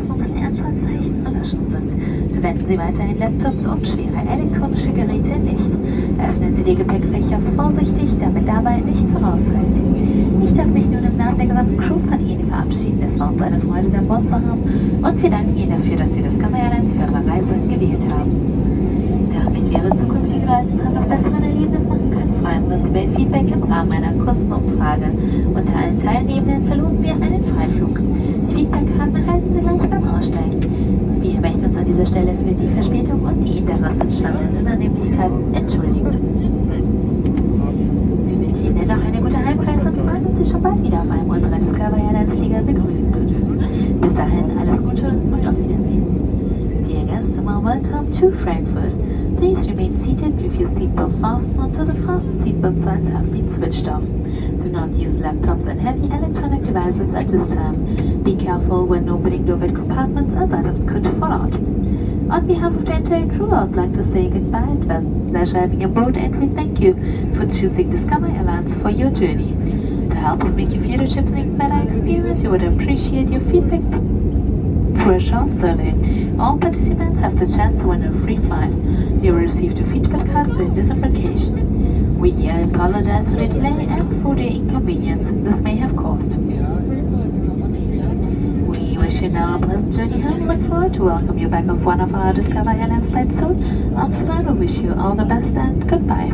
Anfangszeichen erloschen sind. Verwenden Sie weiterhin Laptops und schwere elektronische Geräte nicht. Öffnen Sie die Gepäckfächer vorsichtig, damit dabei nichts herausfällt. Ich darf mich nun im Namen der gesamten Crew von Ihnen verabschieden. Es war uns eine Freude, Sie an Bord zu haben und wir danken Ihnen dafür, dass Sie Discover Airlines für Ihre Reise gewählt haben. Damit wir Ihre zukünftigen Reisen noch besseren Erlebnis machen können, freuen wir uns über Ihr Feedback im Rahmen einer kurzen Umfrage. Unter allen Teilnehmenden verlosen wir einen Freiflug. Feedbackkarten erhalten Sie gleich beim Aussteigen. Wir möchten uns an dieser Stelle für die Verspätung und die daraus entstandenen Unannehmlichkeiten entschuldigen. Wir wünschen Ihnen dennoch eine gute Heimreise und freuen uns, Sie schon bald wieder auf einem unserer Discover Airlines Flieger begrüßen zu dürfen. Bis dahin alles Gute und auf Wiedersehen. Dear guests, and welcome to Frankfurt. Please remain seated with your seatbelt fastened until the fasten seatbelt signs have been switched off. Do not use laptops and heavy electronic devices at this time. Be careful when opening the overhead compartments as items could fall out. On behalf of the entire crew, I would like to say goodbye. It was a pleasure having you aboard, and we thank you for choosing Discover Airlines for your journey. To help us make your future trips an even better experience, we would appreciate your feedback through a short survey. All participants have the chance to win a free flight. You will receive the feedback cards during this application. We apologize for the delay and for the inconvenience this may have caused. We wish you now a pleasant journey home and look forward to welcome you back on one of our Discover Airlines flights soon. Until then, we wish you all the best and goodbye.